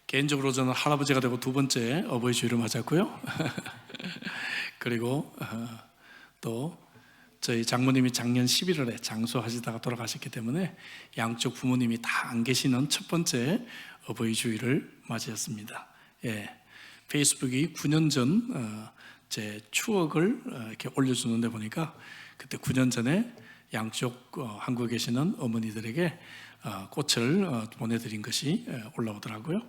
개인적으로 저는 할아버지가 되고 두 번째 어버이 주일을 맞았고요. 그리고 또 저희 장모님이 작년 11월에 장수하시다가 돌아가셨기 때문에 양쪽 부모님이 다 안 계시는 첫 번째 어버이 주일을 맞이했습니다. 예, 페이스북이 9년 전 제 추억을 이렇게 올려주는데 보니까 그때 9년 전에 양쪽 한국에 계시는 어머니들에게 꽃을 보내드린 것이 올라오더라고요.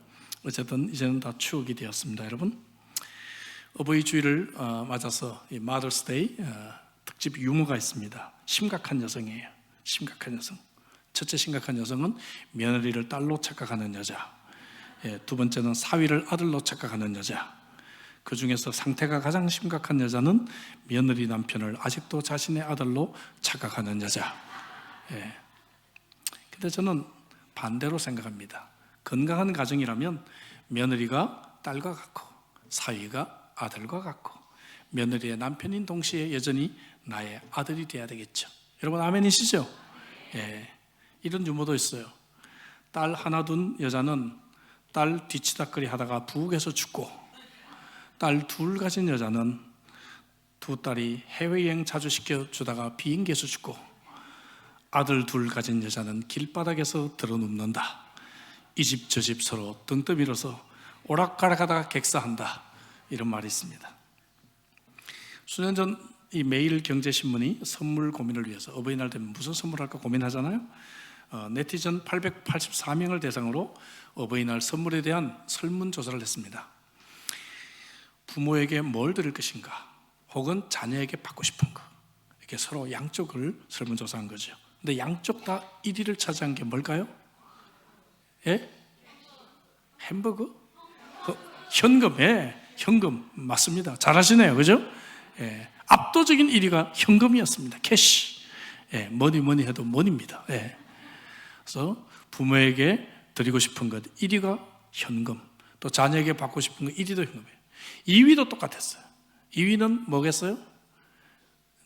어쨌든 이제는 다 추억이 되었습니다. 여러분, 어버이 주일을 맞아서 이 마더스 데이 특집 유머가 있습니다. 심각한 여성이에요. 심각한 여성. 첫째 심각한 여성은 며느리를 딸로 착각하는 여자, 두 번째는 사위를 아들로 착각하는 여자, 그 중에서 상태가 가장 심각한 여자는 며느리 남편을 아직도 자신의 아들로 착각하는 여자. 근데 저는 반대로 생각합니다. 건강한 가정이라면 며느리가 딸과 같고 사위가 아들과 같고 며느리의 남편인 동시에 여전히 나의 아들이 돼야 되겠죠. 여러분 아멘이시죠? 이런 유머도 있어요. 딸 하나 둔 여자는 딸 뒤치다거리 하다가 부엌에서 죽고, 딸 둘 가진 여자는 두 딸이 해외여행 자주 시켜주다가 비행기에서 죽고, 아들 둘 가진 여자는 길바닥에서 들어눕는다. 이 집 저 집 서로 등 떠밀어서 오락가락하다가 객사한다. 이런 말이 있습니다. 수년 전 이 매일경제신문이 선물 고민을 위해서 어버이날 되면 무슨 선물할까 고민하잖아요. 네티즌 884명을 대상으로 어버이날 선물에 대한 설문조사를 했습니다. 부모에게 뭘 드릴 것인가, 혹은 자녀에게 받고 싶은 거, 이렇게 서로 양쪽을 설문조사한 거죠. 근데 양쪽 다 1위를 차지한 게 뭘까요? 햄버거? 현금, 현금 맞습니다. 잘하시네요, 그죠? 압도적인 1위가 현금이었습니다. 캐시. 머니 해도 머니입니다. 그래서 부모에게 드리고 싶은 것 1위가 현금, 또 자녀에게 받고 싶은 것 1위도 현금이에요. 2위도 똑같았어요. 2위는 뭐겠어요?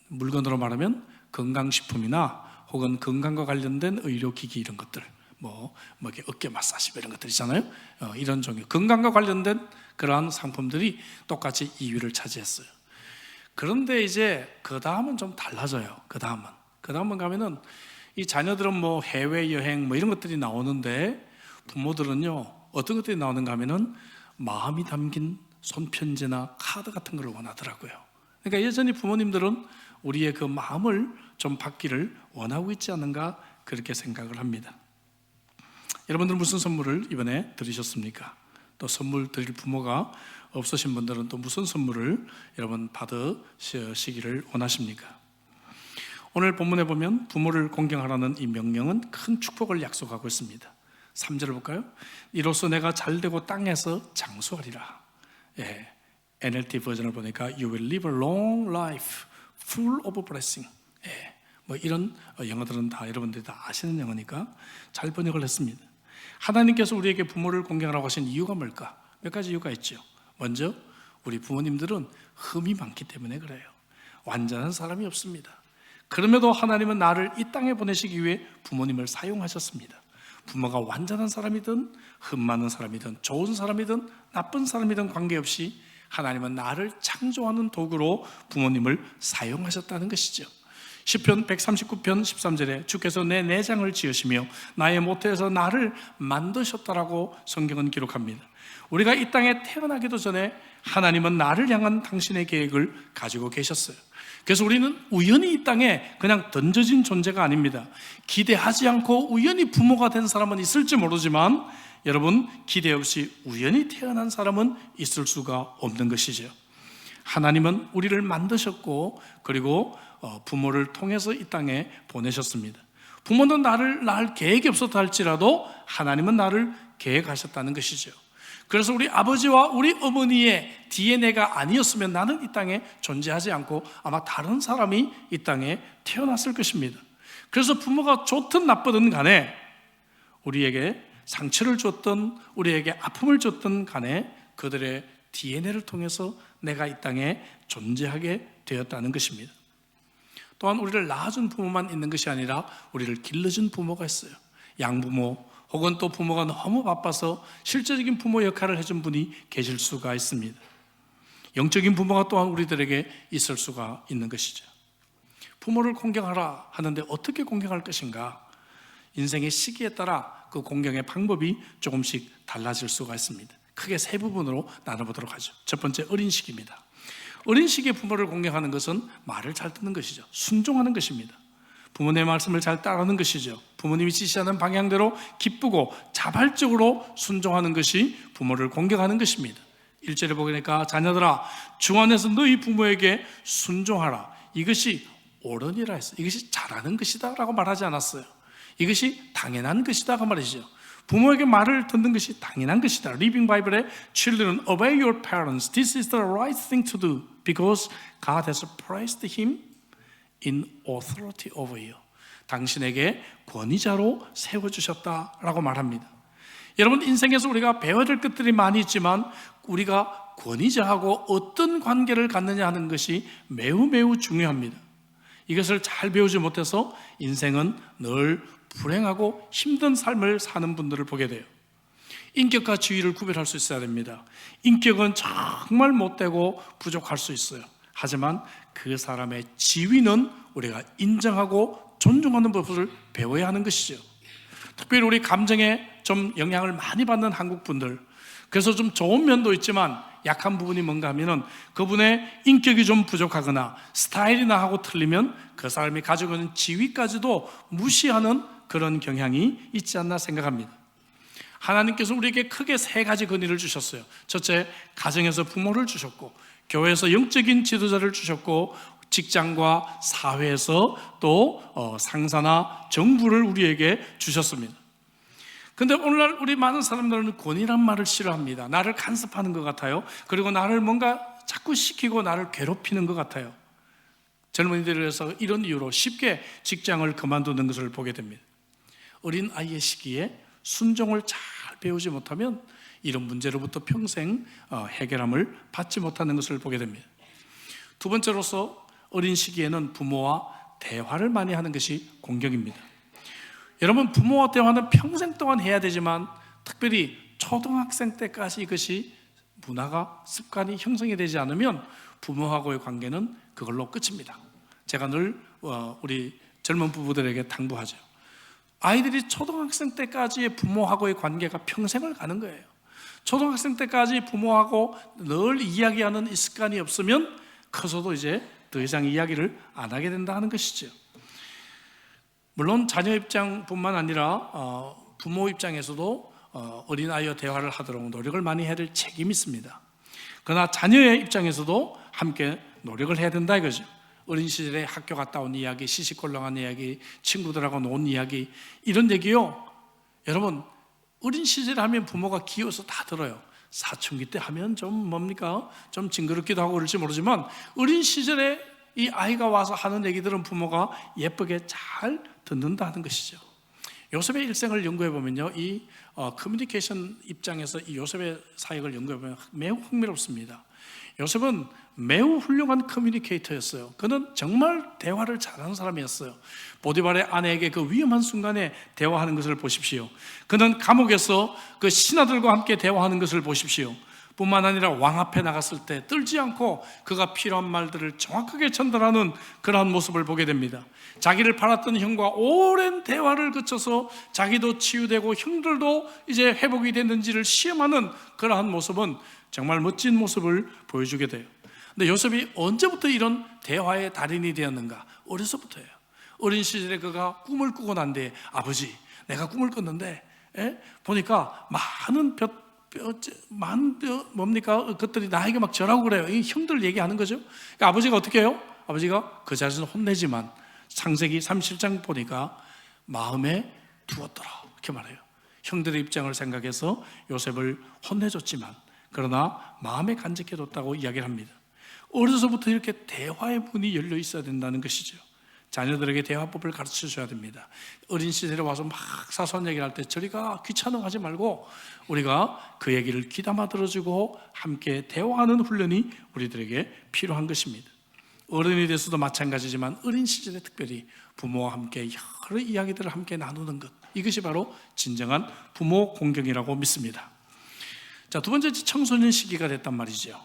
물건으로 말하면 건강식품이나 혹은 건강과 관련된 의료기기 이런 것들, 뭐 이렇게 어깨 마사지 이런 것들 있잖아요. 이런 종류 건강과 관련된 그러한 상품들이 똑같이 2위를 차지했어요. 그런데 이제 그 다음은 좀 달라져요. 그 다음은 가면은 이 자녀들은 뭐 해외여행 뭐 이런 것들이 나오는데, 부모들은요 어떤 것들이 나오는가 하면은 마음이 담긴 손편지나 카드 같은 걸 원하더라고요. 그러니까 여전히 부모님들은 우리의 그 마음을 좀 받기를 원하고 있지 않는가, 그렇게 생각을 합니다. 여러분들 무슨 선물을 이번에 들으셨습니까? 또 선물 드릴 부모가 없으신 분들은 또 무슨 선물을 여러분 받으시기를 원하십니까? 오늘 본문에 보면 부모를 공경하라는 이 명령은 큰 축복을 약속하고 있습니다. 3절을 볼까요? 이로써 내가 잘되고 땅에서 장수하리라. NLT 버전을 보니까 You will live a long life full of blessing. 뭐 이런 영어들은 다 여러분들이 다 아시는 영어니까 잘 번역을 했습니다. 하나님께서 우리에게 부모를 공경하라고 하신 이유가 뭘까? 몇 가지 이유가 있죠. 먼저 우리 부모님들은 흠이 많기 때문에 그래요. 완전한 사람이 없습니다. 그럼에도 하나님은 나를 이 땅에 보내시기 위해 부모님을 사용하셨습니다. 부모가 완전한 사람이든 흠 많은 사람이든 좋은 사람이든 나쁜 사람이든 관계없이 하나님은 나를 창조하는 도구로 부모님을 사용하셨다는 것이죠. 시편 139편 13절에 주께서 내 내장을 지으시며 나의 모태에서 나를 만드셨다라고 성경은 기록합니다. 우리가 이 땅에 태어나기도 전에 하나님은 나를 향한 당신의 계획을 가지고 계셨어요. 그래서 우리는 우연히 이 땅에 그냥 던져진 존재가 아닙니다. 기대하지 않고 우연히 부모가 된 사람은 있을지 모르지만, 여러분 기대 없이 우연히 태어난 사람은 있을 수가 없는 것이죠. 하나님은 우리를 만드셨고, 그리고 부모를 통해서 이 땅에 보내셨습니다. 부모는 나를 낳을 계획이 없었다 할지라도 하나님은 나를 계획하셨다는 것이죠. 그래서 우리 아버지와 우리 어머니의 DNA가 아니었으면 나는 이 땅에 존재하지 않고 아마 다른 사람이 이 땅에 태어났을 것입니다. 그래서 부모가 좋든 나쁘든 간에, 우리에게 상처를 줬든 우리에게 아픔을 줬든 간에 그들의 DNA를 통해서 내가 이 땅에 존재하게 되었다는 것입니다. 또한 우리를 낳아준 부모만 있는 것이 아니라 우리를 길러준 부모가 있어요. 양부모 혹은 또 부모가 너무 바빠서 실제적인 부모 역할을 해준 분이 계실 수가 있습니다. 영적인 부모가 또한 우리들에게 있을 수가 있는 것이죠. 부모를 공경하라 하는데 어떻게 공경할 것인가? 인생의 시기에 따라 그 공경의 방법이 조금씩 달라질 수가 있습니다. 크게 세 부분으로 나눠보도록 하죠. 첫 번째, 어린 시기입니다. 어린 시기에 부모를 공경하는 것은 말을 잘 듣는 것이죠. 순종하는 것입니다. 부모님의 말씀을 잘 따르는 것이죠. 부모님이 지시하는 방향대로 기쁘고 자발적으로 순종하는 것이 부모를 공경하는 것입니다. 1절에 보니까 자녀들아 주 안에서 너희 부모에게 순종하라. 이것이 옳으니라 했어요. 이것이 잘하는 것이다 라고 말하지 않았어요. 이것이 당연한 것이다 그 말이죠. 부모에게 말을 듣는 것이 당연한 것이다. 리빙 바이블에 Children, obey your parents. This is the right thing to do because God has placed him in authority over you. 당신에게 권위자로 세워주셨다라고 말합니다. 여러분, 인생에서 우리가 배워야 될 것들이 많이 있지만 우리가 권위자하고 어떤 관계를 갖느냐 하는 것이 매우 매우 중요합니다. 이것을 잘 배우지 못해서 인생은 늘 불행하고 힘든 삶을 사는 분들을 보게 돼요. 인격과 지위를 구별할 수 있어야 됩니다. 인격은 정말 못되고 부족할 수 있어요. 하지만 그 사람의 지위는 우리가 인정하고 존중하는 법을 배워야 하는 것이죠. 특별히 우리 감정에 좀 영향을 많이 받는 한국 분들, 그래서 좀 좋은 면도 있지만 약한 부분이 뭔가 하면은 그분의 인격이 좀 부족하거나 스타일이나 하고 틀리면 그 사람이 가지고 있는 지위까지도 무시하는 그런 경향이 있지 않나 생각합니다. 하나님께서 우리에게 크게 세 가지 권위를 주셨어요. 첫째, 가정에서 부모를 주셨고, 교회에서 영적인 지도자를 주셨고, 직장과 사회에서 또 상사나 정부를 우리에게 주셨습니다. 근데 오늘날 우리 많은 사람들은 권위란 말을 싫어합니다. 나를 간섭하는 것 같아요. 그리고 나를 뭔가 자꾸 시키고 나를 괴롭히는 것 같아요. 젊은이들에서 이런 이유로 쉽게 직장을 그만두는 것을 보게 됩니다. 어린 아이의 시기에 순종을 잘 배우지 못하면 이런 문제로부터 평생 해결함을 받지 못하는 것을 보게 됩니다. 두 번째로서 어린 시기에는 부모와 대화를 많이 하는 것이 공경입니다. 여러분, 부모와 대화는 평생 동안 해야 되지만 특별히 초등학생 때까지 이것이 문화가 습관이 형성이 되지 않으면 부모하고의 관계는 그걸로 끝입니다. 제가 늘 우리 젊은 부부들에게 당부하죠. 아이들이 초등학생 때까지의 부모하고의 관계가 평생을 가는 거예요. 초등학생 때까지 부모하고 늘 이야기하는 이 습관이 없으면 커서도 이제 더 이상 이야기를 안 하게 된다 하는 것이죠. 물론 자녀 입장뿐만 아니라 부모 입장에서도 어린아이와 대화를 하도록 노력을 많이 해야 될 책임이 있습니다. 그러나 자녀의 입장에서도 함께 노력을 해야 된다 이거죠. 어린 시절에 학교 갔다 온 이야기, 시시콜랑한 이야기, 친구들하고 논 이야기, 이런 얘기요. 여러분, 어린 시절에 하면 부모가 귀여워서 다 들어요. 사춘기 때 하면 좀 뭡니까? 좀 징그럽기도 하고 그럴지 모르지만 어린 시절에 이 아이가 와서 하는 얘기들은 부모가 예쁘게 잘 듣는다 하는 것이죠. 요셉의 일생을 연구해 보면요, 이 커뮤니케이션 입장에서 이 요셉의 사역을 연구해 보면 매우 흥미롭습니다. 요셉은 매우 훌륭한 커뮤니케이터였어요. 그는 정말 대화를 잘하는 사람이었어요. 보디발의 아내에게 그 위험한 순간에 대화하는 것을 보십시오. 그는 감옥에서 그 신하들과 함께 대화하는 것을 보십시오. 뿐만 아니라 왕 앞에 나갔을 때 떨지 않고 그가 필요한 말들을 정확하게 전달하는 그러한 모습을 보게 됩니다. 자기를 팔았던 형과 오랜 대화를 거쳐서 자기도 치유되고 형들도 이제 회복이 됐는지를 시험하는 그러한 모습은 정말 멋진 모습을 보여주게 돼요. 근데 요셉이 언제부터 이런 대화의 달인이 되었는가? 어려서부터예요. 어린 시절에 그가 꿈을 꾸고 난 뒤에 아버지, 내가 꿈을 꿨는데 보니까 많은 것들이 나에게 막 절하고 그래요. 이 형들 얘기하는 거죠. 그러니까 아버지가 어떻게 해요? 아버지가 그 자신을 혼내지만 창세기 37장 보니까 마음에 두었더라 이렇게 말해요. 형들의 입장을 생각해서 요셉을 혼내줬지만 그러나 마음에 간직해뒀다고 이야기를 합니다. 어려서부터 이렇게 대화의 문이 열려 있어야 된다는 것이죠. 자녀들에게 대화법을 가르쳐 줘야 됩니다. 어린 시절에 와서 막 사소한 얘기를 할 때 저리가 귀찮아하지 말고 우리가 그 얘기를 귀담아 들어주고 함께 대화하는 훈련이 우리들에게 필요한 것입니다. 어른이 돼서도 마찬가지지만 어린 시절에 특별히 부모와 함께 여러 이야기들을 함께 나누는 것, 이것이 바로 진정한 부모 공경이라고 믿습니다. 자, 두 번째, 청소년 시기가 됐단 말이죠.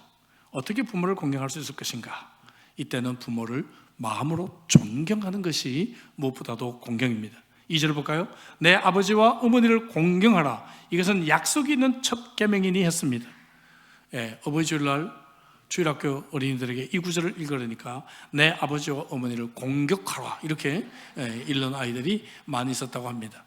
어떻게 부모를 공경할 수 있을 것인가? 이때는 부모를 마음으로 존경하는 것이 무엇보다도 공경입니다. 2절 볼까요? 내 아버지와 어머니를 공경하라. 이것은 약속이 있는 첫 계명이니 했습니다. 어버이 주일날 주일학교 어린이들에게 이 구절을 읽으려니까 내 아버지와 어머니를 공격하라 이렇게 읽는 아이들이 많이 있었다고 합니다.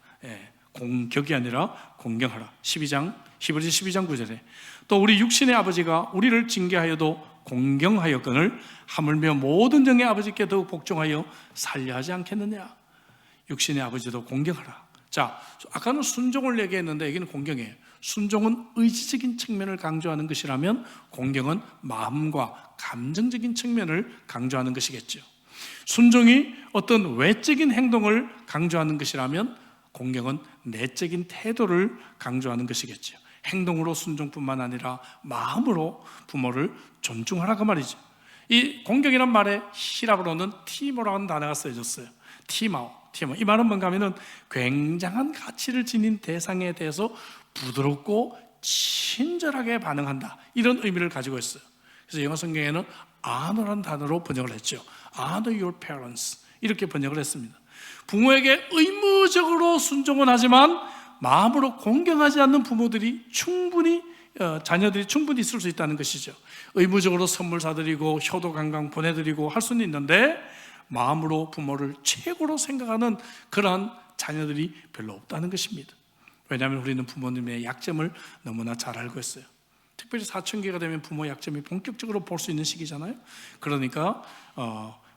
공격이 아니라 공경하라. 히브리서 12장 9절에 또 우리 육신의 아버지가 우리를 징계하여도 공경하였거늘 하물며 모든 정의 아버지께 더욱 복종하여 살려 하지 않겠느냐. 육신의 아버지도 공경하라. 자, 아까는 순종을 얘기했는데 여기는 공경이에요. 순종은 의지적인 측면을 강조하는 것이라면 공경은 마음과 감정적인 측면을 강조하는 것이겠죠. 순종이 어떤 외적인 행동을 강조하는 것이라면 공경은 내적인 태도를 강조하는 것이겠죠. 행동으로 순종뿐만 아니라 마음으로 부모를 존중하라 그 말이죠. 이 공경이란 말에 히라브로는 티모라는 단어가 쓰여졌어요. 티마오. 이 말은 뭔가 하면은 굉장한 가치를 지닌 대상에 대해서 부드럽고 친절하게 반응한다, 이런 의미를 가지고 있어요. 그래서 영어 성경에는 honor라는 단어로 번역을 했죠. honor your parents 이렇게 번역을 했습니다. 부모에게 의무적으로 순종은 하지만 마음으로 공경하지 않는 부모들이 자녀들이 충분히 있을 수 있다는 것이죠. 의무적으로 선물 사드리고 효도 관광 보내드리고 할 수는 있는데 마음으로 부모를 최고로 생각하는 그러한 자녀들이 별로 없다는 것입니다. 왜냐하면 우리는 부모님의 약점을 너무나 잘 알고 있어요. 특별히 사춘기가 되면 부모 약점이 본격적으로 볼 수 있는 시기잖아요. 그러니까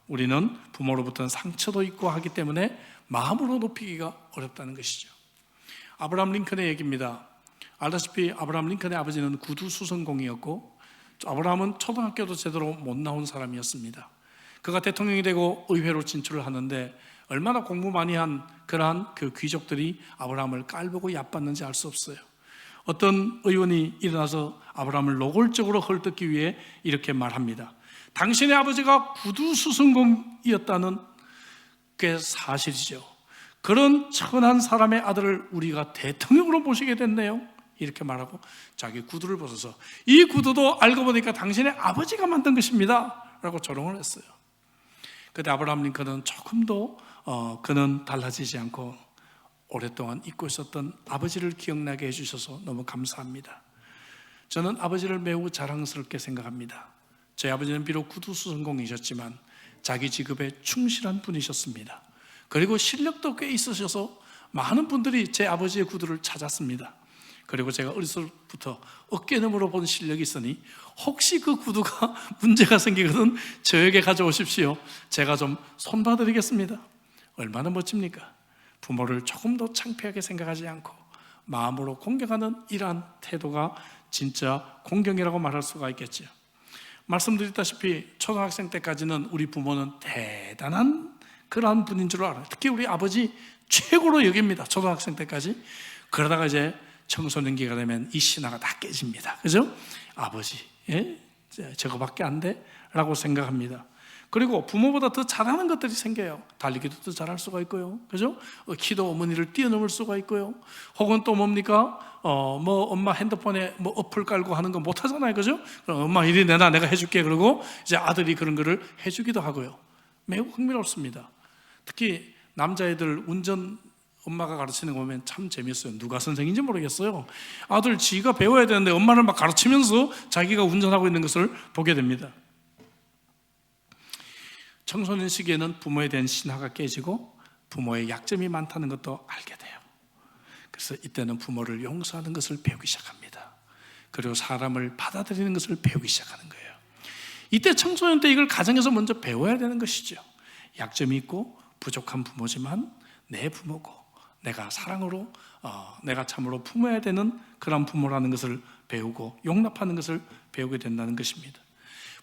우리는 부모로부터는 상처도 있고 하기 때문에 마음으로 높이기가 어렵다는 것이죠. 아브라함 링컨의 얘기입니다. 알다시피 아브라함 링컨의 아버지는 구두 수선공이었고 아브라함은 초등학교도 제대로 못 나온 사람이었습니다. 그가 대통령이 되고 의회로 진출을 하는데 얼마나 공부 많이 한 그러한 그 귀족들이 아브라함을 깔보고 얕봤는지 알 수 없어요. 어떤 의원이 일어나서 아브라함을 노골적으로 헐뜯기 위해 이렇게 말합니다. 당신의 아버지가 구두 수선공이었다는 게 사실이죠. 그런 천한 사람의 아들을 우리가 대통령으로 모시게 됐네요. 이렇게 말하고 자기 구두를 벗어서 이 구두도 알고 보니까 당신의 아버지가 만든 것입니다 라고 조롱을 했어요. 그때 아브라함 링컨은 조금도 그는 달라지지 않고 오랫동안 잊고 있었던 아버지를 기억나게 해주셔서 너무 감사합니다. 저는 아버지를 매우 자랑스럽게 생각합니다. 제 아버지는 비록 구두수선공이셨지만 자기 직업에 충실한 분이셨습니다. 그리고 실력도 꽤 있으셔서 많은 분들이 제 아버지의 구두를 찾았습니다. 그리고 제가 어렸을 때부터 어깨너머로 본 실력이 있으니 혹시 그 구두가 문제가 생기거든 저에게 가져오십시오. 제가 좀 손봐드리겠습니다. 얼마나 멋집니까? 부모를 조금 더 창피하게 생각하지 않고 마음으로 공경하는 이러한 태도가 진짜 공경이라고 말할 수가 있겠죠. 말씀드렸다시피 초등학생 때까지는 우리 부모는 대단한 그러한 분인 줄 알아요. 특히 우리 아버지 최고로 여깁니다. 초등학생 때까지. 그러다가 이제 청소년기가 되면 이 신화가 다 깨집니다. 그죠? 아버지, 저거밖에 안 돼? 라고 생각합니다. 그리고 부모보다 더 잘하는 것들이 생겨요. 달리기도 더 잘할 수가 있고요. 그죠? 키도 어머니를 뛰어넘을 수가 있고요. 혹은 또 뭡니까? 엄마 핸드폰에 어플 깔고 하는 거 못 하잖아요. 그죠? 그럼 엄마 이리 내놔, 내가 해줄게. 그러고 이제 아들이 그런 거를 해주기도 하고요. 매우 흥미롭습니다. 특히 남자애들 운전 엄마가 가르치는 거 보면 참 재밌어요. 누가 선생인지 모르겠어요. 아들 지가 배워야 되는데 엄마를 막 가르치면서 자기가 운전하고 있는 것을 보게 됩니다. 청소년 시기에는 부모에 대한 신화가 깨지고 부모의 약점이 많다는 것도 알게 돼요. 그래서 이때는 부모를 용서하는 것을 배우기 시작합니다. 그리고 사람을 받아들이는 것을 배우기 시작하는 거예요. 이때 청소년 때 이걸 가정에서 먼저 배워야 되는 것이죠. 약점이 있고 부족한 부모지만 내 부모고 내가 사랑으로 내가 참으로 품어야 되는 그런 부모라는 것을 배우고 용납하는 것을 배우게 된다는 것입니다.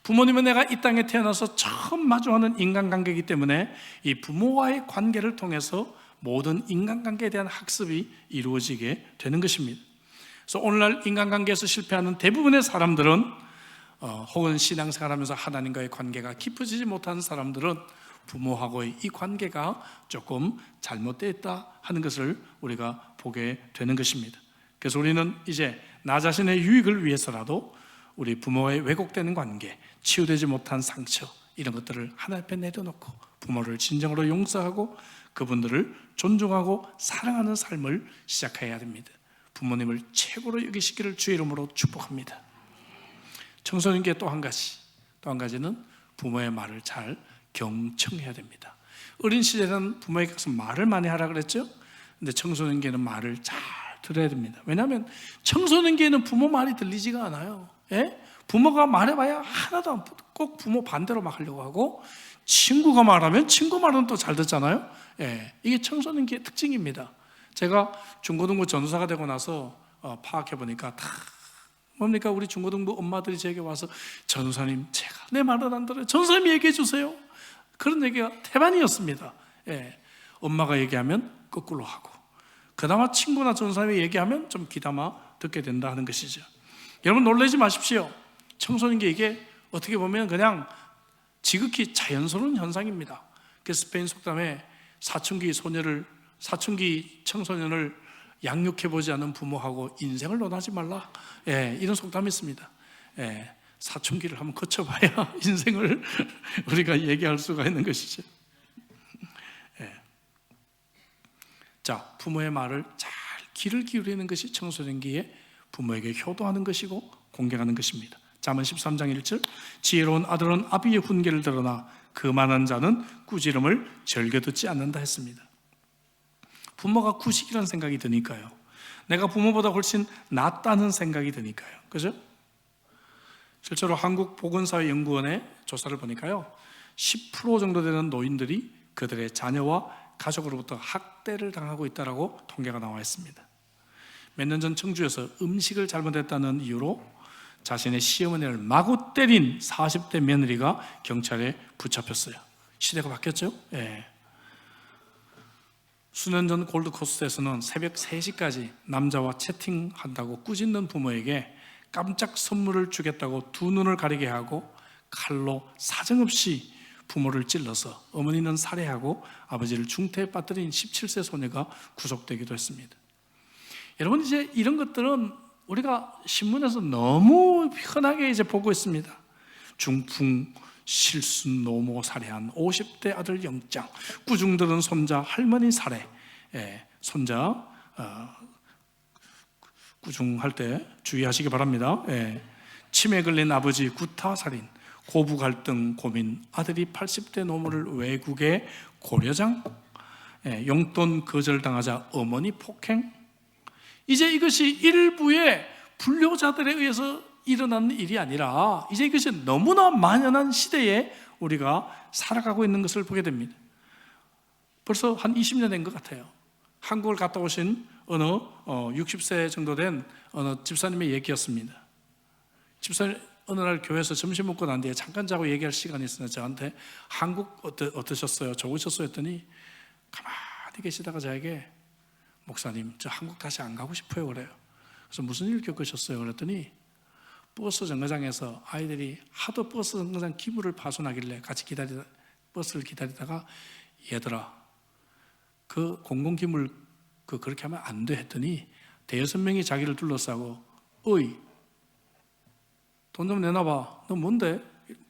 부모님은 내가 이 땅에 태어나서 처음 마주하는 인간관계이기 때문에 이 부모와의 관계를 통해서 모든 인간관계에 대한 학습이 이루어지게 되는 것입니다. 그래서 오늘날 인간관계에서 실패하는 대부분의 사람들은 혹은 신앙생활하면서 하나님과의 관계가 깊어지지 못하는 사람들은 부모하고의 이 관계가 조금 잘못되어 있다 하는 것을 우리가 보게 되는 것입니다. 그래서 우리는 이제 나 자신의 유익을 위해서라도 우리 부모의 왜곡되는 관계, 치유되지 못한 상처, 이런 것들을 하나님 앞에 내려놓고 부모를 진정으로 용서하고 그분들을 존중하고 사랑하는 삶을 시작해야 됩니다. 부모님을 최고로 여기시기를 주의 이름으로 축복합니다. 청소년기의 또 한 가지는 부모의 말을 잘 경청해야 됩니다. 어린 시절에는 부모에게 가서 말을 많이 하라 그랬죠? 근데 청소년기에는 말을 잘 들어야 됩니다. 왜냐하면 청소년기에는 부모 말이 들리지가 않아요. 예? 부모가 말해봐야 하나도 안 꼭 부모 반대로 막 하려고 하고, 친구가 말하면 친구 말은 또 잘 듣잖아요. 예, 이게 청소년기의 특징입니다. 제가 중고등부 전도사가 되고 나서 파악해 보니까 다 뭡니까? 우리 중고등부 엄마들이 제게 와서 전도사님, 제가 내 말을 안 들어요. 전도사님이 얘기해 주세요. 그런 얘기가 태반이었습니다. 예, 엄마가 얘기하면 거꾸로 하고, 그나마 친구나 전도사님이 얘기하면 좀 귀담아 듣게 된다 하는 것이죠. 여러분 놀라지 마십시오. 청소년기 이게 어떻게 보면 그냥 지극히 자연스러운 현상입니다. 그 스페인 속담에 사춘기 청소년을 양육해보지 않은 부모하고 인생을 논하지 말라, 예, 이런 속담이 있습니다. 예, 사춘기를 한번 거쳐봐야 인생을 우리가 얘기할 수가 있는 것이죠. 예. 자, 부모의 말을 잘 귀를 기울이는 것이 청소년기에 부모에게 효도하는 것이고 공경하는 것입니다. 잠언 13장 1절, 지혜로운 아들은 아비의 훈계를 들으나 교만한 자는 꾸지람을 즐겨 듣지 않는다 했습니다. 부모가 구식이라는 생각이 드니까요, 내가 부모보다 훨씬 낫다는 생각이 드니까요. 그죠? 실제로 한국보건사회연구원의 조사를 보니까요, 10% 정도 되는 노인들이 그들의 자녀와 가족으로부터 학대를 당하고 있다고 통계가 나와 있습니다. 몇 년 전 청주에서 음식을 잘못했다는 이유로 자신의 시어머니를 마구 때린 40대 며느리가 경찰에 붙잡혔어요. 시대가 바뀌었죠? 예. 수년 전 골드코스트에서는 새벽 3시까지 남자와 채팅한다고 꾸짖는 부모에게 깜짝 선물을 주겠다고 두 눈을 가리게 하고 칼로 사정없이 부모를 찔러서 어머니는 살해하고 아버지를 중태에 빠뜨린 17세 소녀가 구속되기도 했습니다. 여러분, 이제 이런 것들은 우리가 신문에서 너무 흔하게 이제 보고 있습니다. 중풍 실수 노모 살해한 50대 아들 영장, 꾸중들은 손자 할머니 살해, 예, 손자 꾸중할 때 주의하시기 바랍니다. 예, 치매 걸린 아버지 구타 살인, 고부 갈등 고민, 아들이 80대 노모를 외국에 고려장, 예, 용돈 거절당하자 어머니 폭행. 이제 이것이 일부의 불효자들에 의해서 일어나는 일이 아니라 이제 이것이 너무나 만연한 시대에 우리가 살아가고 있는 것을 보게 됩니다. 벌써 한 20년 된 것 같아요. 한국을 갔다 오신 어느 60세 정도 된 어느 집사님의 얘기였습니다. 집사님 어느 날 교회에서 점심 먹고 난 뒤에 잠깐 자고 얘기할 시간이 있으나 저한테 한국 어떠셨어요? 좋으셨어요? 했더니 가만히 계시다가 저에게 목사님, 저 한국 다시 안 가고 싶어요 그래요. 그래서 무슨 일 겪으셨어요? 그랬더니 버스 정거장에서 아이들이 하도 버스 정거장 기물을 파손하길래 같이 버스를 기다리다가 얘들아, 그 공공기물 그렇게 하면 안 돼 했더니 대여섯 명이 자기를 둘러싸고 어이 돈 좀 내놔봐. 너 뭔데?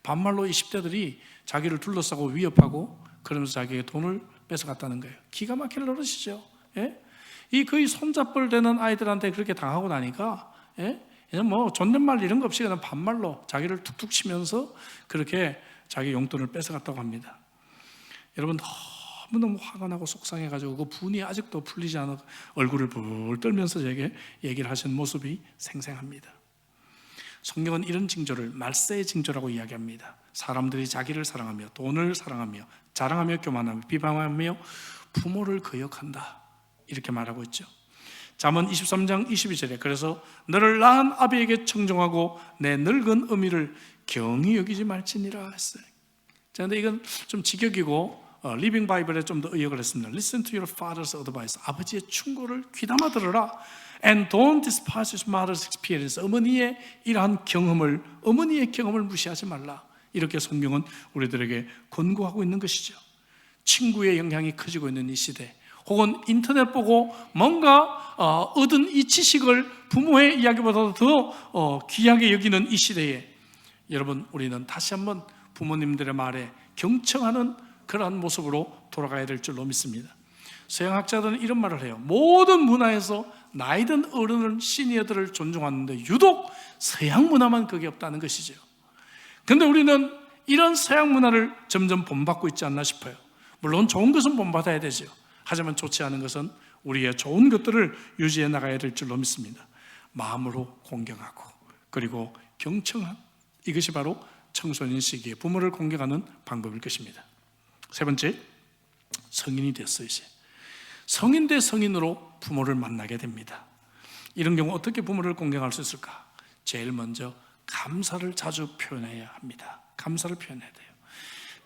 반말로 20대들이 자기를 둘러싸고 위협하고 그러면서 자기의 돈을 뺏어갔다는 거예요. 기가 막힐 노릇이죠. 예? 이 거의 손잡벌 되는 아이들한테 그렇게 당하고 나니까, 예? 뭐 존댓말 이런 거 없이 그냥 반말로 자기를 툭툭 치면서 그렇게 자기 용돈을 뺏어갔다고 합니다. 여러분, 너무너무 화가 나고 속상해가지고 그 분이 아직도 풀리지 않아 얼굴을 불 떨면서 제게 얘기를 하신 모습이 생생합니다. 성경은 이런 징조를 말세의 징조라고 이야기합니다. 사람들이 자기를 사랑하며 돈을 사랑하며 자랑하며 교만하며 비방하며 부모를 거역한다, 이렇게 말하고 있죠. 잠언 23장 22절에 그래서 너를 낳은 아비에게 청종하고 내 늙은 어미를 경히 여기지 말지니라 했어요. 그런데 이건 좀 직역이고 리빙 바이블에 좀 더 의역을 했습니다. Listen to your father's advice. 아버지의 충고를 귀담아 들어라. And don't despise your mother's experience. 어머니의 이러한 경험을, 어머니의 경험을 무시하지 말라. 이렇게 성경은 우리들에게 권고하고 있는 것이죠. 친구의 영향이 커지고 있는 이 시대, 혹은 인터넷 보고 뭔가 얻은 이 지식을 부모의 이야기보다도 더 귀하게 여기는 이 시대에 여러분, 우리는 다시 한번 부모님들의 말에 경청하는 그러한 모습으로 돌아가야 될 줄로 믿습니다. 서양학자들은 이런 말을 해요. 모든 문화에서 나이든 어른은 시니어들을 존중하는데 유독 서양 문화만 그게 없다는 것이죠. 그런데 우리는 이런 서양 문화를 점점 본받고 있지 않나 싶어요. 물론 좋은 것은 본받아야 되죠. 하지만 좋지 않은 것은 우리의 좋은 것들을 유지해 나가야 될 줄로 믿습니다. 마음으로 공경하고 그리고 경청한, 이것이 바로 청소년 시기에 부모를 공경하는 방법일 것입니다. 세 번째, 성인이 됐어요. 이제 성인 대 성인으로 부모를 만나게 됩니다. 이런 경우 어떻게 부모를 공경할 수 있을까? 제일 먼저 감사를 자주 표현해야 합니다. 감사를 표현해야 돼요.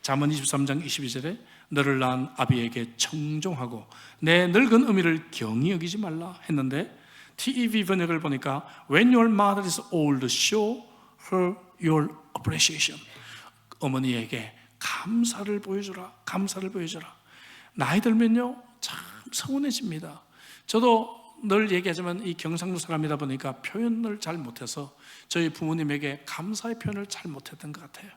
잠언 23장 22절에 너를 낳은 아비에게 청종하고 내 늙은 어미를 경히 여기지 말라 했는데, TEV 번역을 보니까 When your mother is old, show her your appreciation. 어머니에게 감사를 보여주라. 감사를 보여주라. 나이 들면요 참 서운해집니다. 저도 늘 얘기하지만 이 경상도 사람이다 보니까 표현을 잘 못해서 저희 부모님에게 감사의 표현을 잘 못했던 것 같아요.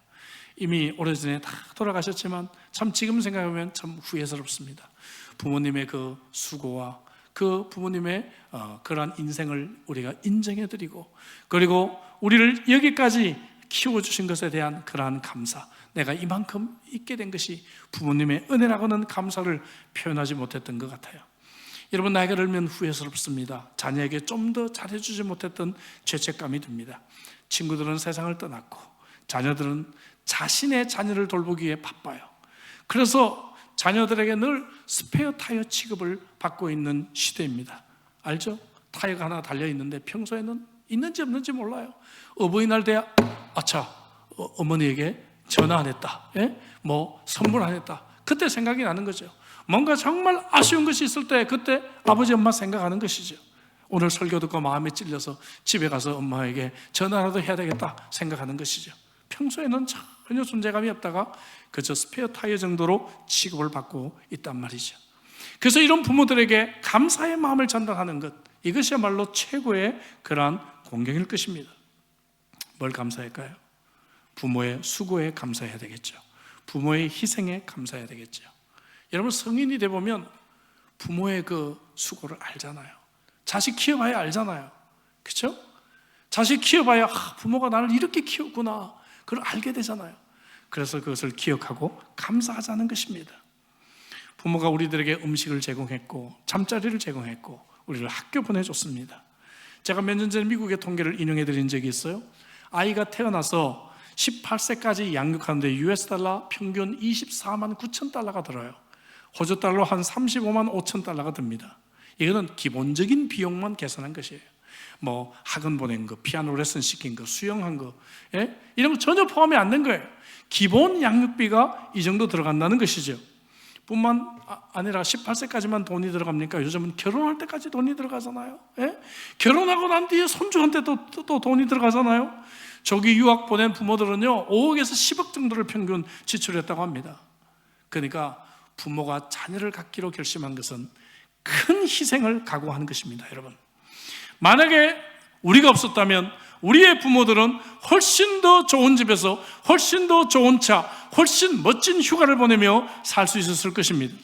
이미 오래전에 다 돌아가셨지만 참 지금 생각하면 참 후회스럽습니다. 부모님의 그 수고와 그 부모님의 그러한 인생을 우리가 인정해드리고, 그리고 우리를 여기까지 키워주신 것에 대한 그러한 감사, 내가 이만큼 있게 된 것이 부모님의 은혜라고는 감사를 표현하지 못했던 것 같아요. 여러분, 나이가 들면 후회스럽습니다. 자녀에게 좀 더 잘해주지 못했던 죄책감이 듭니다. 친구들은 세상을 떠났고 자녀들은 자신의 자녀를 돌보기 위해 바빠요. 그래서 자녀들에게 늘 스페어 타이어 취급을 받고 있는 시대입니다. 알죠? 타이어가 하나 달려있는데 평소에는 있는지 없는지 몰라요. 어버이날 돼야 아차, 어머니에게 전화 안 했다, 뭐 선물 안 했다, 그때 생각이 나는 거죠. 뭔가 정말 아쉬운 것이 있을 때 그때 아버지 엄마 생각하는 것이죠. 오늘 설교 듣고 마음에 찔려서 집에 가서 엄마에게 전화라도 해야 되겠다 생각하는 것이죠. 평소에는 전혀 존재감이 없다가 그저 스페어 타이어 정도로 취급을 받고 있단 말이죠. 그래서 이런 부모들에게 감사의 마음을 전달하는 것, 이것이야말로 최고의 그러한 공경일 것입니다. 뭘 감사할까요? 부모의 수고에 감사해야 되겠죠. 부모의 희생에 감사해야 되겠죠. 여러분, 성인이 되보면 부모의 그 수고를 알잖아요. 자식 키워봐야 알잖아요. 그렇죠? 자식 키워봐야 부모가 나를 이렇게 키웠구나, 그걸 알게 되잖아요. 그래서 그것을 기억하고 감사하자는 것입니다. 부모가 우리들에게 음식을 제공했고 잠자리를 제공했고 우리를 학교 보내줬습니다. 제가 몇 년 전에 미국의 통계를 인용해 드린 적이 있어요. 아이가 태어나서 18세까지 양육하는데 US 달러 평균 24만 9천 달러가 들어요. 호주 달러로 한 35만 5천 달러가 듭니다. 이거는 기본적인 비용만 계산한 것이에요. 뭐 학원 보낸 거, 피아노 레슨 시킨 거, 수영한 거, 이런 거 전혀 포함이 안 된 거예요. 기본 양육비가 이 정도 들어간다는 것이죠. 뿐만 아니라 18세까지만 돈이 들어갑니까? 요즘은 결혼할 때까지 돈이 들어가잖아요. 결혼하고 난 뒤에 손주한테 또 돈이 들어가잖아요. 저기 유학 보낸 부모들은요 5억에서 10억 정도를 평균 지출했다고 합니다. 그러니까 부모가 자녀를 갖기로 결심한 것은 큰 희생을 각오하는 것입니다. 여러분, 만약에 우리가 없었다면 우리의 부모들은 훨씬 더 좋은 집에서 훨씬 더 좋은 차, 훨씬 멋진 휴가를 보내며 살 수 있었을 것입니다.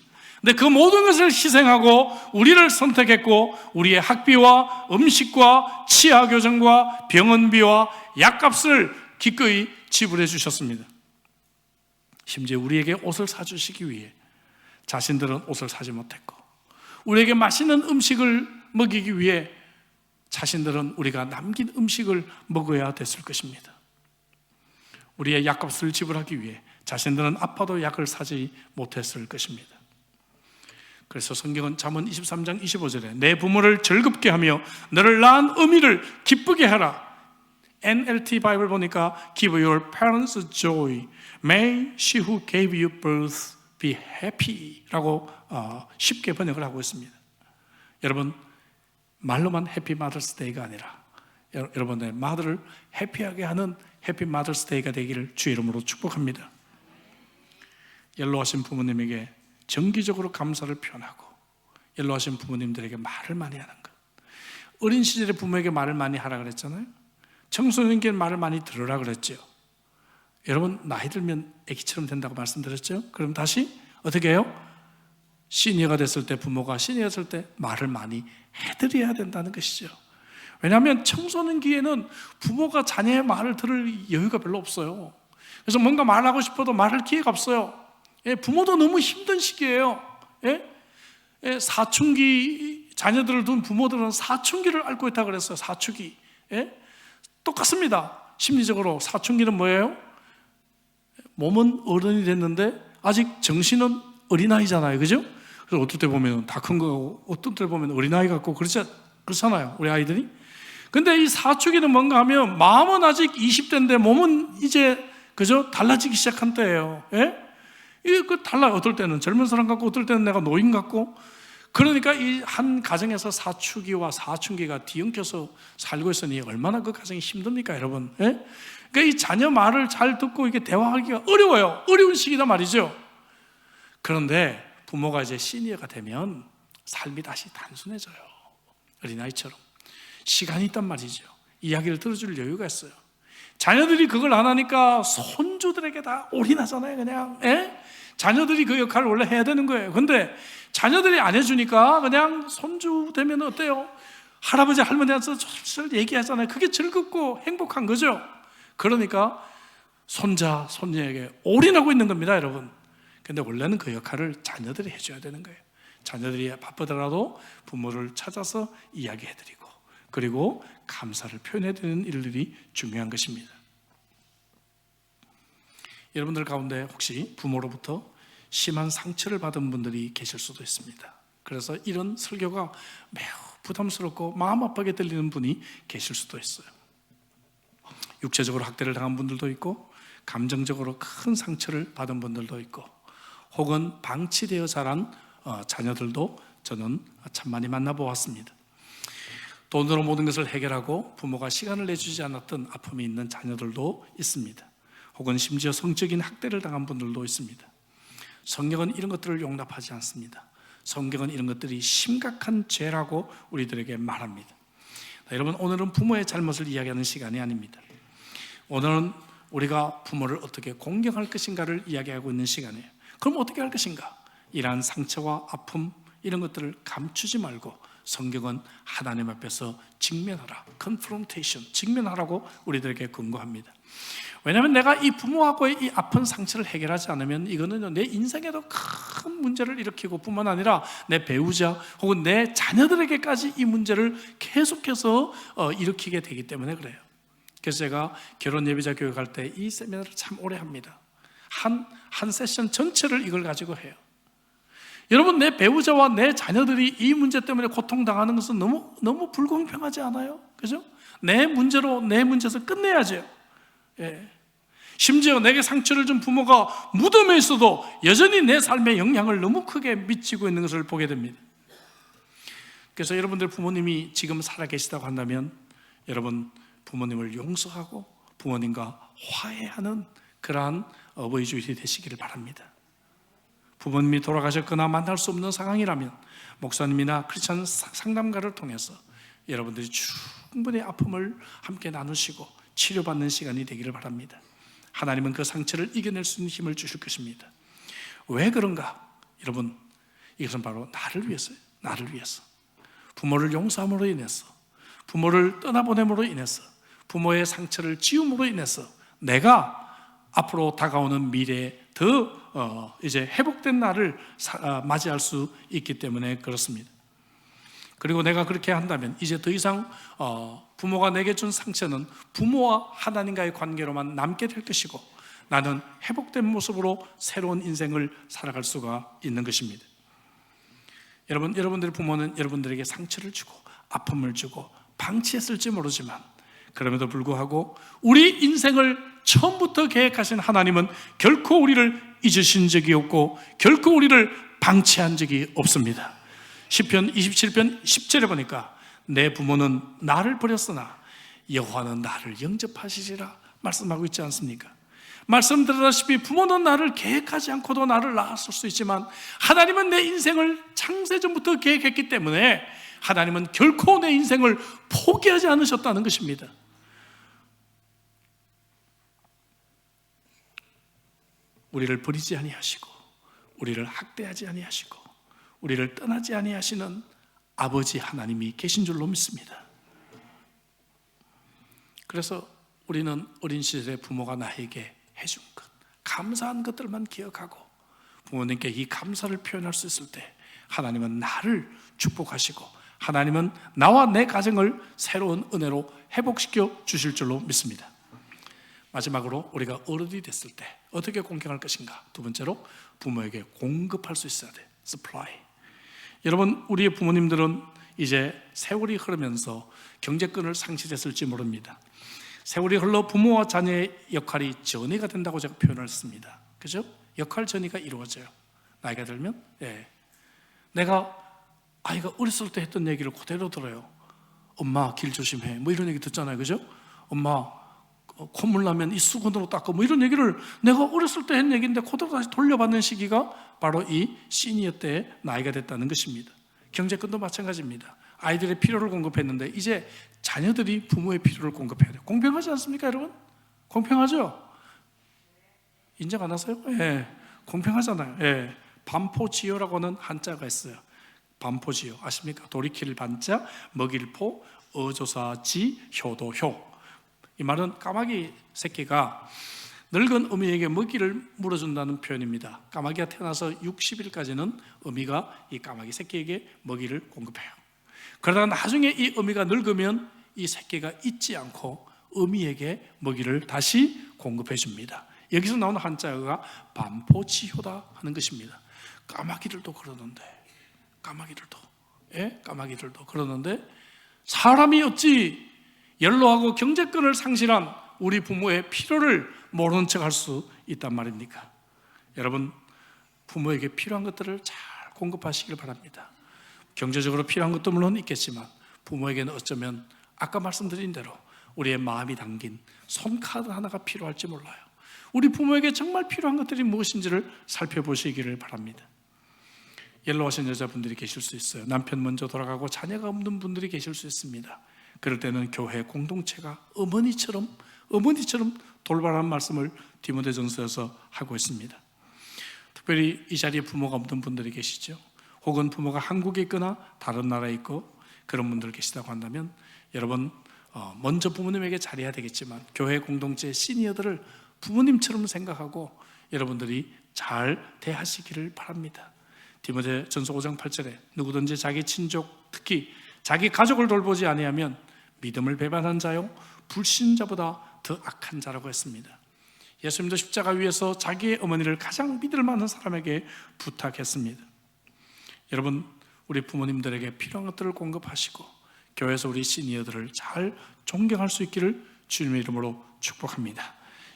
근데 그 모든 것을 희생하고 우리를 선택했고 우리의 학비와 음식과 치아 교정과 병원비와 약값을 기꺼이 지불해 주셨습니다. 심지어 우리에게 옷을 사주시기 위해 자신들은 옷을 사지 못했고, 우리에게 맛있는 음식을 먹이기 위해 자신들은 우리가 남긴 음식을 먹어야 됐을 것입니다. 우리의 약값을 지불하기 위해 자신들은 아파도 약을 사지 못했을 것입니다. 그래서 성경은 잠언 23장 25절에 내 부모를 즐겁게 하며 너를 낳은 어미를 기쁘게 하라. NLT 바이블 보니까 Give your parents joy. May she who gave you birth be happy 라고 쉽게 번역을 하고 있습니다. 여러분, 말로만 해피 마더스 데이가 아니라 여러분의 마더를 해피하게 하는 해피 마더스 데이가 되기를 주의 이름으로 축복합니다. 연로하신 부모님에게 정기적으로 감사를 표현하고, 연로하신 부모님들에게 말을 많이 하는 것. 어린 시절에 부모에게 말을 많이 하라 그랬잖아요. 청소년에게 말을 많이 들으라 그랬죠. 여러분 나이 들면 아기처럼 된다고 말씀드렸죠. 그럼 다시 어떻게 해요? 시니어가 됐을 때, 부모가 시니어였을 때 말을 많이 해드려야 된다는 것이죠. 왜냐하면 청소년기에는 부모가 자녀의 말을 들을 여유가 별로 없어요. 그래서 뭔가 말하고 싶어도 말할 기회가 없어요. 부모도 너무 힘든 시기예요. 사춘기 자녀들을 둔 부모들은 사춘기를 앓고 있다고 그랬어요. 사춘기. 똑같습니다. 심리적으로 사춘기는 뭐예요? 몸은 어른이 됐는데 아직 정신은 어린아이잖아요. 그죠? 그래서 어떨 때 보면 다 큰 거고, 어떤 때 보면 어린아이 같고 그렇잖아요. 우리 아이들이. 근데 이 사춘기는 뭔가 하면 마음은 아직 20대인데 몸은 이제 그죠? 달라지기 시작한 때예요. 이게 달라요. 어떨 때는 젊은 사람 같고, 어떨 때는 내가 노인 같고. 그러니까 이 한 가정에서 사춘기와 사춘기가 뒤엉켜서 살고 있으니 얼마나 그 가정이 힘듭니까, 여러분? 그러니까 이 자녀 말을 잘 듣고 이게 대화하기가 어려워요. 어려운 시기다 말이죠. 그런데 부모가 이제 시니어가 되면 삶이 다시 단순해져요. 어린아이처럼 시간이 있단 말이죠. 이야기를 들어줄 여유가 있어요. 자녀들이 그걸 안 하니까 손주들에게 다 올인하잖아요. 그냥 자녀들이 그 역할을 원래 해야 되는 거예요. 근데 자녀들이 안 해주니까 그냥 손주 되면 어때요? 할아버지 할머니한테 절절 얘기하잖아요. 그게 즐겁고 행복한 거죠. 그러니까 손자 손녀에게 올인하고 있는 겁니다, 여러분. 근데 원래는 그 역할을 자녀들이 해줘야 되는 거예요. 자녀들이 바쁘더라도 부모를 찾아서 이야기해드리고, 그리고 감사를 표현해드리는 일들이 중요한 것입니다. 여러분들 가운데 혹시 부모로부터 심한 상처를 받은 분들이 계실 수도 있습니다. 그래서 이런 설교가 매우 부담스럽고 마음 아프게 들리는 분이 계실 수도 있어요. 육체적으로 학대를 당한 분들도 있고, 감정적으로 큰 상처를 받은 분들도 있고, 혹은 방치되어 자란 자녀들도 저는 참 많이 만나보았습니다. 돈으로 모든 것을 해결하고 부모가 시간을 내주지 않았던 아픔이 있는 자녀들도 있습니다. 혹은 심지어 성적인 학대를 당한 분들도 있습니다. 성경은 이런 것들을 용납하지 않습니다. 성경은 이런 것들이 심각한 죄라고 우리들에게 말합니다. 여러분, 오늘은 부모의 잘못을 이야기하는 시간이 아닙니다. 오늘은 우리가 부모를 어떻게 공경할 것인가를 이야기하고 있는 시간이에요. 그럼 어떻게 할 것인가? 이러한 상처와 아픔, 이런 것들을 감추지 말고 성경은 하나님 앞에서 직면하라, confrontation, 직면하라고 우리들에게 권고합니다. 왜냐하면 내가 이 부모하고의 이 아픈 상처를 해결하지 않으면 이거는 내 인생에도 큰 문제를 일으키고, 뿐만 아니라 내 배우자 혹은 내 자녀들에게까지 이 문제를 계속해서 일으키게 되기 때문에 그래요. 그래서 제가 결혼 예비자 교육할 때 이 세미나를 참 오래 합니다. 한 세션 전체를 이걸 가지고 해요. 여러분, 내 배우자와 내 자녀들이 이 문제 때문에 고통당하는 것은 너무 불공평하지 않아요? 그죠? 내 문제에서 끝내야죠. 심지어 내게 상처를 준 부모가 무덤에 있어도 여전히 내 삶에 영향을 너무 크게 미치고 있는 것을 보게 됩니다. 그래서 여러분들 부모님이 지금 살아계시다고 한다면 여러분 부모님을 용서하고 부모님과 화해하는 그러한 어버이 주일이 되시기를 바랍니다. 부모님이 돌아가셨거나 만날 수 없는 상황이라면 목사님이나 크리스찬 상담가를 통해서 여러분들이 충분히 아픔을 함께 나누시고 치료받는 시간이 되기를 바랍니다. 하나님은 그 상처를 이겨낼 수 있는 힘을 주실 것입니다. 왜 그런가? 여러분, 이것은 바로 나를 위해서예요. 나를 위해서. 부모를 용서함으로 인해서, 부모를 떠나보냄으로 인해서, 부모의 상처를 지움으로 인해서 내가 앞으로 다가오는 미래에 더 이제 회복된 날을 맞이할 수 있기 때문에 그렇습니다. 그리고 내가 그렇게 한다면 이제 더 이상 부모가 내게 준 상처는 부모와 하나님과의 관계로만 남게 될 것이고, 나는 회복된 모습으로 새로운 인생을 살아갈 수가 있는 것입니다. 여러분들의 부모는 여러분들에게 상처를 주고 아픔을 주고 방치했을지 모르지만, 그럼에도 불구하고 우리 인생을 처음부터 계획하신 하나님은 결코 우리를 잊으신 적이 없고 결코 우리를 방치한 적이 없습니다. 시편 27편 10절에 보니까 내 부모는 나를 버렸으나 여호와는 나를 영접하시리라 말씀하고 있지 않습니까? 말씀드렸다시피 부모는 나를 계획하지 않고도 나를 낳았을 수 있지만 하나님은 내 인생을 창세전부터 계획했기 때문에 하나님은 결코 내 인생을 포기하지 않으셨다는 것입니다. 우리를 버리지 아니하시고 우리를 학대하지 아니하시고 우리를 떠나지 아니하시는 아버지 하나님이 계신 줄로 믿습니다. 그래서 우리는 어린 시절에 부모가 나에게 해준 것, 감사한 것들만 기억하고 부모님께 이 감사를 표현할 수 있을 때 하나님은 나를 축복하시고 하나님은 나와 내 가정을 새로운 은혜로 회복시켜 주실 줄로 믿습니다. 마지막으로 우리가 어른이 됐을 때 어떻게 공경할 것인가? 두 번째로 부모에게 공급할 수 있어야 돼. supply. 여러분, 우리의 부모님들은 이제 세월이 흐르면서 경제권을 상실했을지 모릅니다. 세월이 흘러 부모와 자녀의 역할이 전이가 된다고 제가 표현을 했습니다. 그죠? 역할 전이가 이루어져요. 나이가 들면 내가 아이가 어렸을 때 했던 얘기를 그대로 들어요. 엄마 길 조심해 뭐 이런 얘기 듣잖아요. 그죠? 엄마 콧물 나면 이 수건으로 닦아 뭐 이런 얘기를 내가 어렸을 때 한 얘기인데 그대로 다시 돌려받는 시기가 바로 이 시니어 때의 나이가 됐다는 것입니다. 경제권도 마찬가지입니다. 아이들의 필요를 공급했는데 이제 자녀들이 부모의 필요를 공급해야 돼요. 공평하지 않습니까, 여러분? 공평하죠? 인정 안 하세요? 예, 공평하잖아요. 예, 반포지효라고는 한자가 있어요. 반포지효 아십니까? 돌이킬 반자, 먹일 포, 어조사지, 효도효. 이 말은 까마귀 새끼가 늙은 어미에게 먹이를 물어준다는 표현입니다. 까마귀가 태어나서 60일까지는 어미가 이 까마귀 새끼에게 먹이를 공급해요. 그러다가 나중에 이 어미가 늙으면 이 새끼가 잊지 않고 어미에게 먹이를 다시 공급해 줍니다. 여기서 나오는 한자어가 반포지효다 하는 것입니다. 까마귀들도 그러는데 까마귀들도 그러는데 사람이 어찌 연로하고 경제권을 상실한 우리 부모의 필요를 모르는 척 할 수 있단 말입니까? 여러분, 부모에게 필요한 것들을 잘 공급하시길 바랍니다. 경제적으로 필요한 것도 물론 있겠지만 부모에게는 어쩌면 아까 말씀드린 대로 우리의 마음이 담긴 손카드 하나가 필요할지 몰라요. 우리 부모에게 정말 필요한 것들이 무엇인지를 살펴보시기를 바랍니다. 연로하신 여자분들이 계실 수 있어요. 남편 먼저 돌아가고 자녀가 없는 분들이 계실 수 있습니다. 그럴 때는 교회 공동체가 어머니처럼 돌봐라는 말씀을 디모데전서에서 하고 있습니다. 특별히 이 자리에 부모가 없는 분들이 계시죠. 혹은 부모가 한국에 있거나 다른 나라에 있고 그런 분들 계시다고 한다면 여러분 먼저 부모님에게 잘해야 되겠지만 교회 공동체 시니어들을 부모님처럼 생각하고 여러분들이 잘 대하시기를 바랍니다. 디모데전서 5장 8절에 누구든지 자기 친족 특히 자기 가족을 돌보지 아니하면 믿음을 배반한 자요 불신자보다 더 악한 자라고 했습니다. 예수님도 십자가 위에서 자기의 어머니를 가장 믿을 만한 사람에게 부탁했습니다. 여러분, 우리 부모님들에게 필요한 것들을 공급하시고 교회에서 우리 시니어들을 잘 존경할 수 있기를 주님의 이름으로 축복합니다.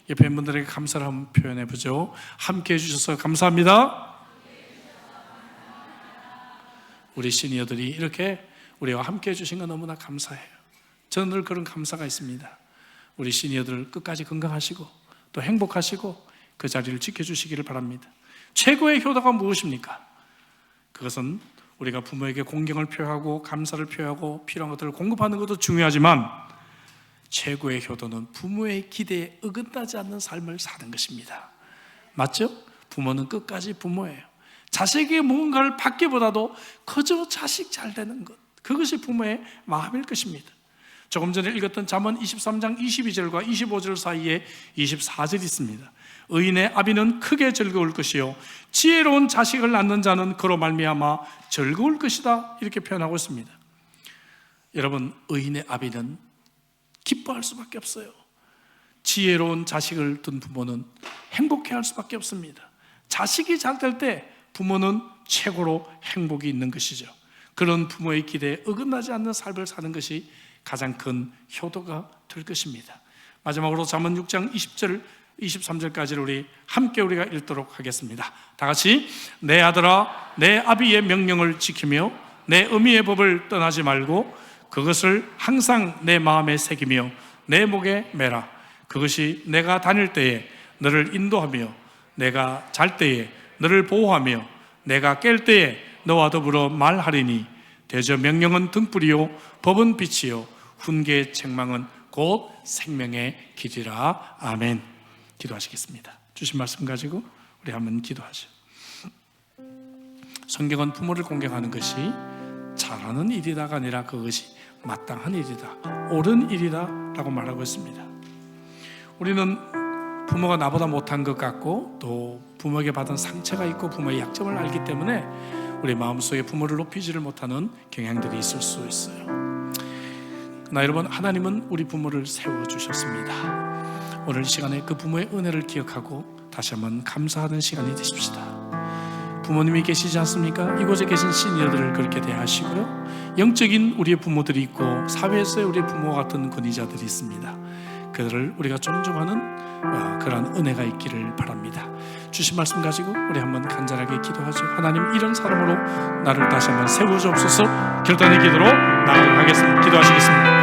옆에 분들에게 감사를 한번 표현해 보죠. 함께 해주셔서 감사합니다. 우리 시니어들이 이렇게 우리와 함께 해주신 건 너무나 감사해요. 저는 늘 그런 감사가 있습니다. 우리 시니어들 끝까지 건강하시고 또 행복하시고 그 자리를 지켜주시기를 바랍니다. 최고의 효도가 무엇입니까? 그것은 우리가 부모에게 공경을 표하고 감사를 표하고 필요한 것들을 공급하는 것도 중요하지만 최고의 효도는 부모의 기대에 어긋나지 않는 삶을 사는 것입니다. 맞죠? 부모는 끝까지 부모예요. 자식에게 무언가를 받기보다도 그저 자식 잘 되는 것, 그것이 부모의 마음일 것입니다. 조금 전에 읽었던 잠언 23장 22절과 25절 사이에 24절이 있습니다. 의인의 아비는 크게 즐거울 것이요 지혜로운 자식을 낳는 자는 그로 말미암아 즐거울 것이다, 이렇게 표현하고 있습니다. 여러분, 의인의 아비는 기뻐할 수밖에 없어요. 지혜로운 자식을 둔 부모는 행복해할 수밖에 없습니다. 자식이 잘 될 때 부모는 최고로 행복이 있는 것이죠. 그런 부모의 기대에 어긋나지 않는 삶을 사는 것이 가장 큰 효도가 될 것입니다. 마지막으로 잠언 6장 20절 23절까지를 우리 함께 우리가 읽도록 하겠습니다. 다 같이 내 아들아 내 아비의 명령을 지키며 내 어미의 법을 떠나지 말고 그것을 항상 내 마음에 새기며 내 목에 매라. 그것이 내가 다닐 때에 너를 인도하며 내가 잘 때에 너를 보호하며 내가 깰 때에 너와 더불어 말하리니 대저 명령은 등불이요 법은 빛이요 훈계의 책망은 곧 생명의 길이라. 아멘. 기도하시겠습니다. 주신 말씀 가지고 우리 한번 기도하죠. 성경은 부모를 공경하는 것이 잘하는 일이다가 아니라 그것이 마땅한 일이다, 옳은 일이다 라고 말하고 있습니다. 우리는 부모가 나보다 못한 것 같고 또 부모에게 받은 상처가 있고 부모의 약점을 알기 때문에 우리 마음속에 부모를 높이지를 못하는 경향들이 있을 수 있어요. 그러나 여러분, 하나님은 우리 부모를 세워주셨습니다. 오늘 시간에 그 부모의 은혜를 기억하고 다시 한번 감사하는 시간이 되십시다. 부모님이 계시지 않습니까? 이곳에 계신 시니어들을 그렇게 대하시고요, 영적인 우리의 부모들이 있고 사회에서의 우리의 부모 같은 권위자들이 있습니다. 그들을 우리가 존중하는 그러한 은혜가 있기를 바랍니다. 주신 말씀 가지고 우리 한번 간절하게 기도하죠. 하나님, 이런 사람으로 나를 다시 한번 세워주옵소서. 결단의 기도로 나아가겠습니다. 기도하시겠습니다.